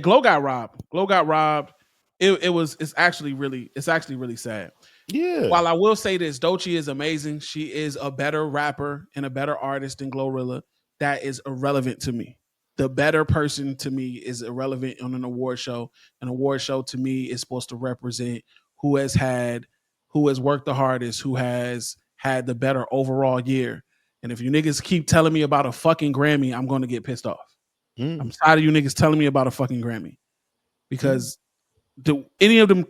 Glow got robbed. Glow got robbed. It's actually really sad. Yeah. While I will say this, Doechii is amazing. She is a better rapper and a better artist than Glorilla. That is irrelevant to me. The better person to me is irrelevant on an award show. An award show to me is supposed to represent who has worked the hardest, who has had the better overall year. And if you niggas keep telling me about a fucking Grammy, I'm going to get pissed off. I'm tired of you niggas telling me about a fucking Grammy because any of them,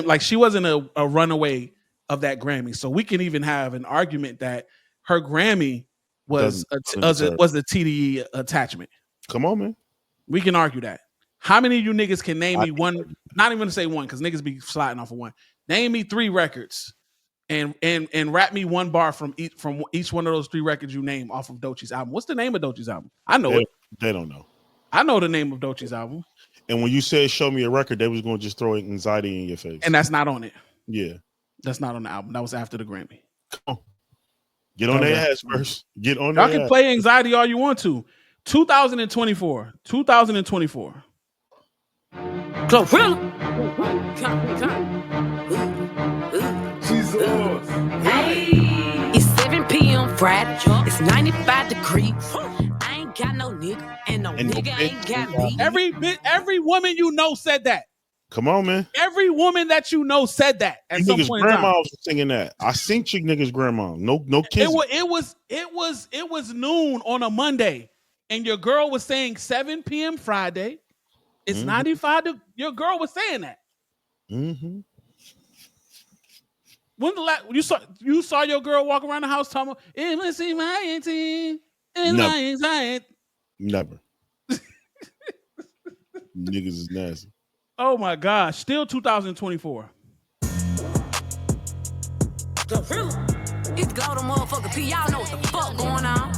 like she wasn't a runaway of that Grammy. So we can even have an argument that her Grammy was a TDE attachment. Come on, man. We can argue that. How many of you niggas can name me one? Not even to say one because niggas be sliding off of one. Name me 3 records and rap me one bar from each one of those 3 records you name off of Doechii's album. What's the name of Doechii's album? I know it. They don't know. I know the name of Doechii's album. And when you said show me a record, they was going to just throw anxiety in your face. And that's not on it. Yeah. That's not on the album. That was after the Grammy. Come on. Get on their ass first. Get on Y'all can play anxiety all you want to. 2024. Glorilla. It's 7 p.m. Friday. It's 95 degrees. I ain't got no nigga, and no nigga ain't got me. Every woman you know said that. Come on, man. Every woman that you know said that at some point in time. Grandma was singing that. I seen chick niggas' grandma. No kids. It was noon on a Monday, and your girl was saying 7 p.m. Friday. It's 95. Your girl was saying that. Mm-hmm. When the last you saw your girl walk around the house talking about it must be my auntie and my anxiety. Never. Niggas is nasty. Oh my gosh! Still 2024. It's Glow the motherfucker P. Y'all know what the fuck going on.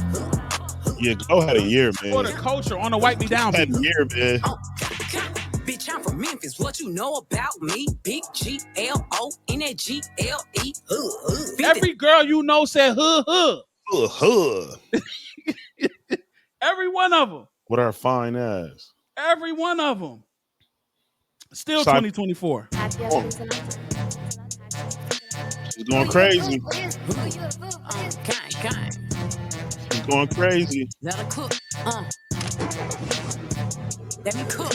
Yeah, Glow had a year, man. For the culture on the Wipe Me Down. Had a year, man. Bitch, I'm from Memphis. What you know about me? Big GLONGLE. Every girl you know said huh. Every one of them. With our fine ass. Every one of them. Still 2024. She's going crazy. She's going crazy. Let her cook. Let me cook.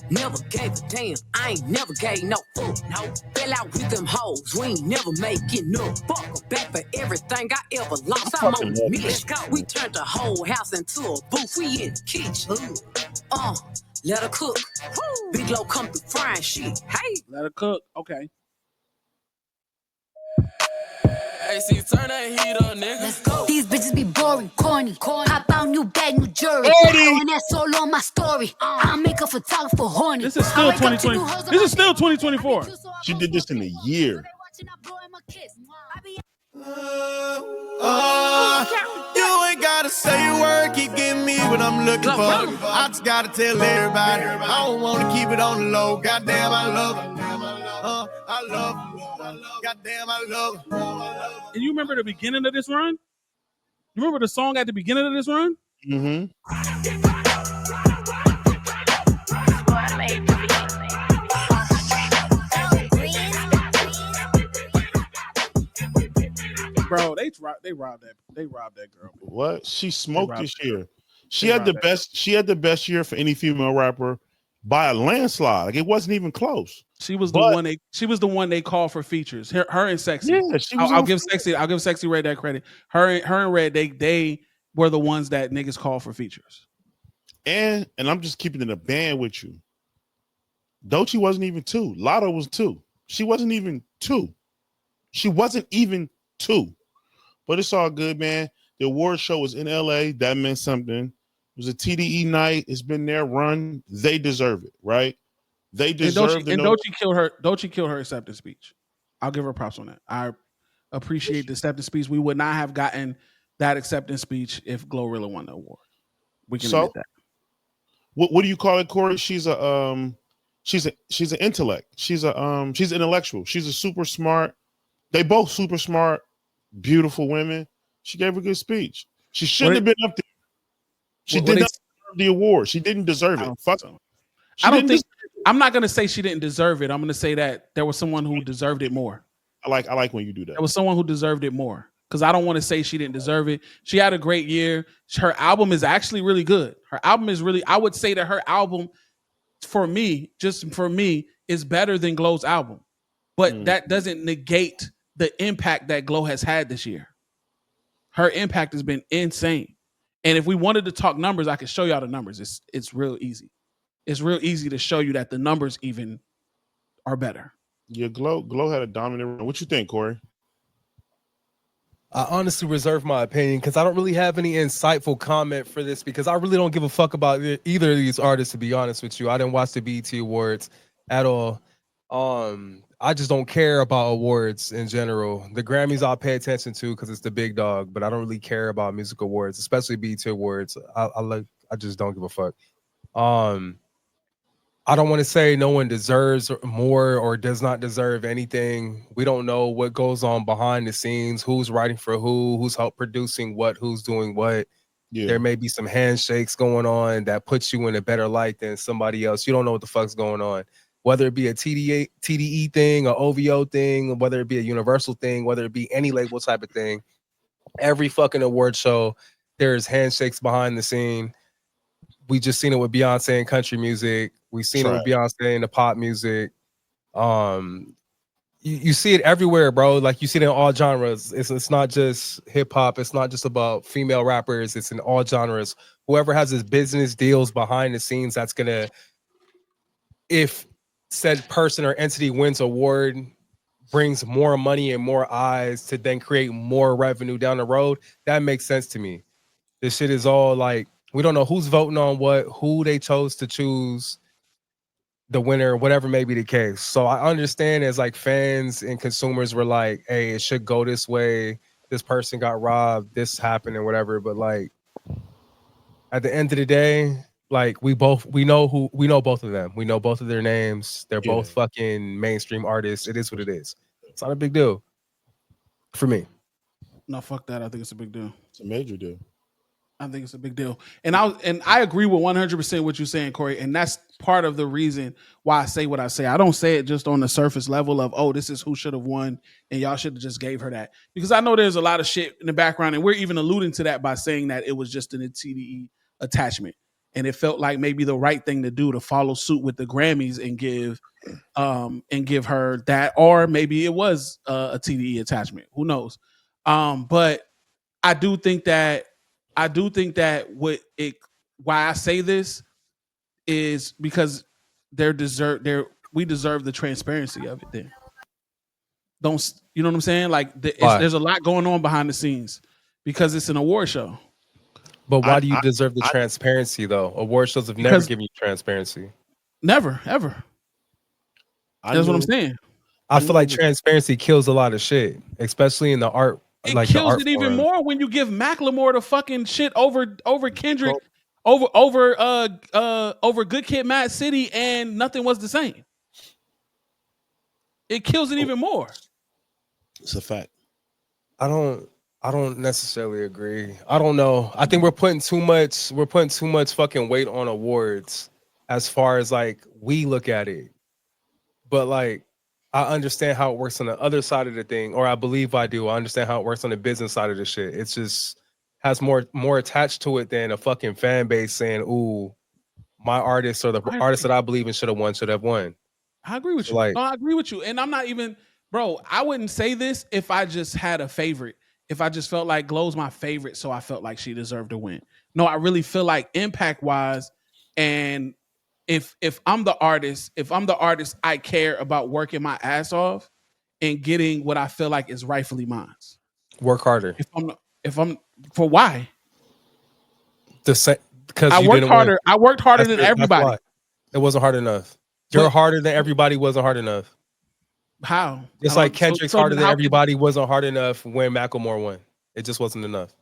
Never gave a damn. I ain't never gave no fuck. No. Fell out with them hoes. We ain't never making no fuck back for everything I ever lost. I'm on me. Let's go. We turned the whole house into a booth. We in the kitchen. Let her cook. Big Glow come through frying shit. Hey. Let her cook. Okay. Hey, see, turn that heat up, nigga. Let's go. These bitches be boring, corny. Hop out new bag, new jury. And that's all on my story. I'll make a photographer horny. This is still 2020. This is still 2024. She did this in a year. You ain't gotta say a word, keep giving me what I'm looking for. I just gotta tell everybody, I don't wanna keep it on the low. Goddamn, I love her. I love her. Goddamn, I love her. And you remember the beginning of this run? You remember the song at the beginning of this run? Mm-hmm. Bro, they robbed that girl. What? She smoked this year. She had the best year for any female rapper by a landslide. Like it wasn't even close. She was the one they called for features. Her and Sexy. Yeah, she was I'll give Sexy Red that credit. Her and Red, they were the ones that niggas called for features. And I'm just keeping it a band with you. Doechii wasn't even 2. Latto was 2. She wasn't even 2. But it's all good, man. The award show was in LA. That meant something. It was a TDE night. It's been their run. They deserve it, right? They deserve it. And Doechii killed her acceptance speech. I'll give her props on that. I appreciate the acceptance speech. We would not have gotten that acceptance speech if Glorilla won the award. We can admit that. What do you call it, Corey? She's an intellect. She's intellectual. She's a super smart. They both super smart, beautiful women. She gave a good speech. She shouldn't have been up there. She did not the award. She didn't deserve it. Fuck. So. She I don't didn't think. I'm not gonna say she didn't deserve it. I'm gonna say that there was someone who deserved it more. I like when you do that. There was someone who deserved it more. Because I don't want to say she didn't deserve it. She had a great year. Her album is actually really good. Her album is really, I would say that her album, for me, just for me, is better than Glow's album. But that doesn't negate the impact that Glow has had this year. Her impact has been insane. And if we wanted to talk numbers, I could show y'all the numbers. It's real easy. It's real easy to show you that the numbers even are better. Yeah, Glow had a dominant run. What you think, Corey? I honestly reserve my opinion because I don't really have any insightful comment for this because I really don't give a fuck about either of these artists, to be honest with you. I didn't watch the BET Awards at all. I just don't care about awards in general. The Grammys I'll pay attention to because it's the big dog, but I don't really care about music awards, especially BET Awards. I just don't give a fuck. I don't want to say no one deserves more or does not deserve anything. We don't know what goes on behind the scenes, who's writing for who's help producing what, who's doing what. Yeah. There may be some handshakes going on that puts you in a better light than somebody else. You don't know what the fuck's going on. Whether it be a TDE thing, or OVO thing, whether it be a Universal thing, whether it be any label type of thing. Every fucking award show, there's handshakes behind the scene. We just seen it with Beyonce and country music. We've seen it with Beyonce and the pop music. You see it everywhere, bro. Like you see it in all genres. It's not just hip hop. It's not just about female rappers. It's in all genres. Whoever has his business deals behind the scenes, that's gonna, if said person or entity wins award, brings more money and more eyes to then create more revenue down the road. That makes sense to me. This shit is all like, we don't know who's voting on what, who they chose to choose the winner, whatever may be the case. So I understand as like fans and consumers were like, hey, it should go this way. This person got robbed, this happened and whatever. But like at the end of the day, like we know both of them. We know both of their names. They're both fucking mainstream artists. It is what it is. It's not a big deal for me. No, fuck that. I think it's a big deal. It's a major deal. I think it's a big deal. And I agree with 100% what you're saying, Corey. And that's part of the reason why I say what I say. I don't say it just on the surface level of, oh, this is who should have won and y'all should have just gave her that. Because I know there's a lot of shit in the background, and we're even alluding to that by saying that it was just an TDE attachment. And it felt like maybe the right thing to do to follow suit with the Grammys and give her that, or maybe it was a TDE attachment. Who knows? But I do think that why I say this is because we deserve the transparency of it. Then you know what I'm saying? Like there's a lot going on behind the scenes because it's an award show. But why do you deserve the transparency though? Award shows have never given you transparency. Never, ever. That's what I'm saying. I feel like transparency kills a lot of shit, especially in the art. It kills it even more when you give Macklemore the fucking shit over Kendrick, over Good Kid, Mad City, and Nothing Was the Same. It kills it even more. It's a fact. I don't necessarily agree. I don't know. I think we're putting too much fucking weight on awards as far as like we look at it. But like I understand how it works on the other side of the thing, or I believe I do. I understand how it works on the business side of the shit. It's just has more attached to it than a fucking fan base saying, "Ooh, my artist or the artist that I believe in should have won." I agree with you. Like, no, I agree with you. And I'm not even, bro, I wouldn't say this if I just had a favorite. If I just felt like Glow's my favorite, so I felt like she deserved to win. No, I really feel like impact-wise, and if I'm the artist, I care about working my ass off and getting what I feel like is rightfully mine. Work harder. If I'm for why? Because I worked harder. I worked harder than everybody. It wasn't hard enough. You're harder than everybody wasn't hard enough. How? It's like Kendrick's harder than everybody wasn't hard enough when Macklemore won. It just wasn't enough.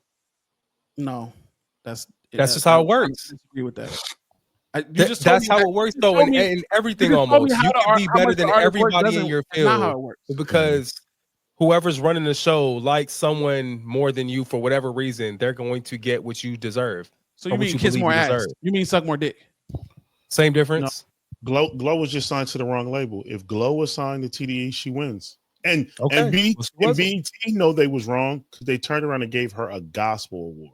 No, that's just how it works. I disagree with that. That's how it works, though, in everything almost. You can be better than everybody in your field. Not how it works. Because whoever's running the show likes someone more than you for whatever reason, they're going to get what you deserve. So or you what mean you kiss believe more you ass? deserve. You mean suck more dick? Same difference. Glow was just signed to the wrong label. If Glow was signed to TDE, she wins. And Okay. and, B, Well, she and wasn't. BET know they was wrong because they turned around and gave her a gospel award.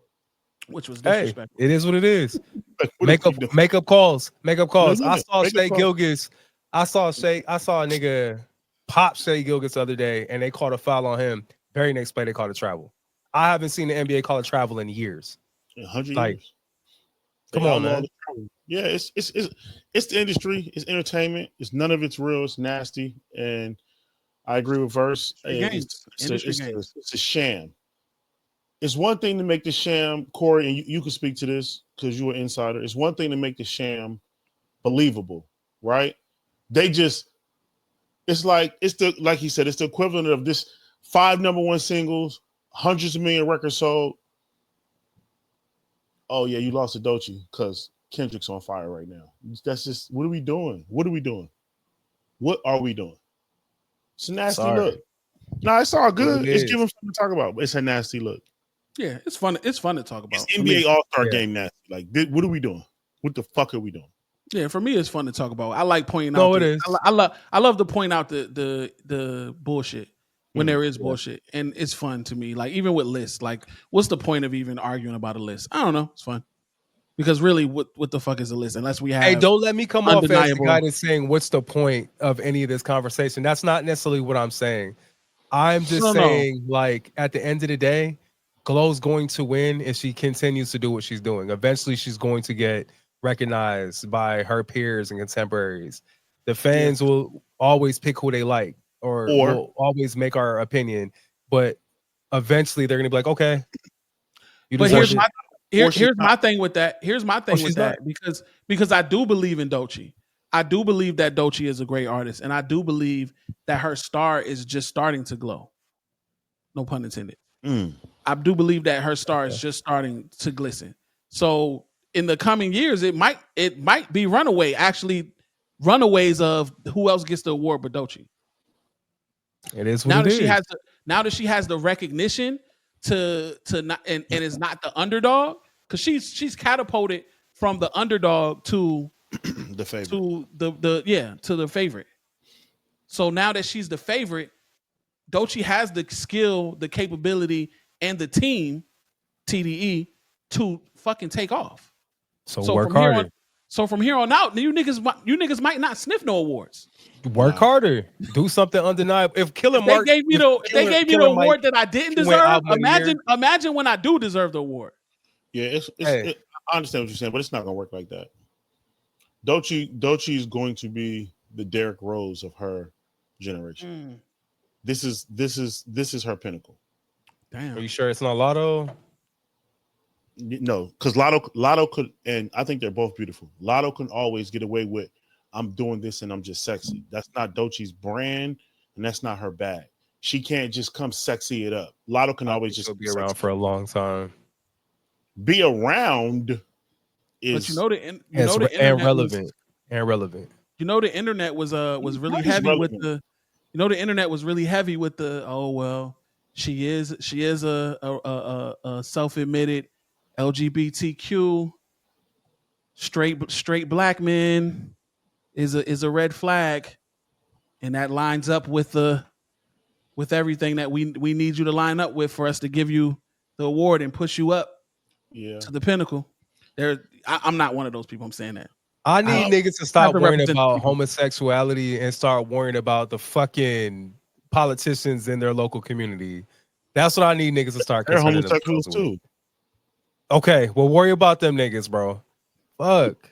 Which was Hey, disrespectful. it is what it is. Like, what Make are up we doing? makeup calls. Makeup calls. I yeah, saw makeup Shay calls. Gilgis. I saw a nigga pop Shay Gilgis the other day, and they called a foul on him. Very next play, they called a travel. I haven't seen the NBA call a travel in years. 100 Like, years. come They on, outlaw man. the travel. Yeah, it's the industry. It's entertainment. It's none of it's real. It's nasty. And I agree with Verse. Industry games. It's a sham. It's one thing to make the sham, Corey, and you can speak to this because you're an insider. It's one thing to make the sham believable, right? It's like he said, it's the equivalent of this 5 #1 singles, hundreds of million records sold. Oh yeah, you lost to Doechii because Kendrick's on fire right now. That's just, what are we doing? What are we doing? What are we doing? It's a nasty look. No, it's all good. It's giving something to talk about, but it's a nasty look. Yeah, it's fun. It's fun to talk about. It's NBA All-Star game nasty. Like, what are we doing? What the fuck are we doing? Yeah, for me, it's fun to talk about. I like pointing out. No, it is. I love to point out the bullshit when there is bullshit, and it's fun to me. Like even with lists, like what's the point of even arguing about a list? I don't know. It's fun because really, what the fuck is a list? Unless we have. Hey, don't let me come off as the undeniable- guy that's saying what's the point of any of this conversation. That's not necessarily what I'm saying. I'm just saying, like, at the end of the day, Glow's going to win if she continues to do what she's doing. Eventually, she's going to get recognized by her peers and contemporaries. The fans will always pick who they like, or will always make our opinion, but eventually they're gonna be like, okay. But here's my thing with that. Here's my thing with that because I do believe in Doechii. I do believe that Doechii is a great artist, and I do believe that her star is just starting to glow. No pun intended. I do believe that her star is just starting to glisten. So in the coming years, it might be runaways of who else gets the award but Doechii. It is what now that she has the recognition to not and is not the underdog, because she's catapulted from the underdog to the favorite. To the favorite. So now that she's the favorite, Doechii has the skill, the capability, and the team, TDE, to fucking take off. So work harder. From here on out, you niggas might not sniff no awards. Work harder. Do something undeniable. If Killer They Mark gave me the award that I didn't deserve. Imagine when I do deserve the award. Yeah, I understand what you're saying, but it's not gonna work like that. Doechii is going to be the Derrick Rose of her generation. This is her pinnacle. Damn. Are you sure it's not Lotto? No, because Lotto could, and I think they're both beautiful. Lotto can always get away with, I'm doing this and I'm just sexy. That's not Doechii's brand, and that's not her bag. She can't just come sexy it up. Lotto can always just be around for a long time. Be around is, but the internet and relevant. You know, the internet was really heavy with the. You know, the internet was really heavy with the. Oh well, she is a self-admitted LGBTQ straight black man is a red flag, and that lines up with everything that we need you to line up with for us to give you the award and push you up to the pinnacle. I'm not one of those people. I'm saying that. I need niggas to stop worrying about homosexuality and start worrying about the fucking politicians in their local community. That's what I need niggas to start. They're homosexuals too. Okay, well, worry about them niggas, bro. Fuck.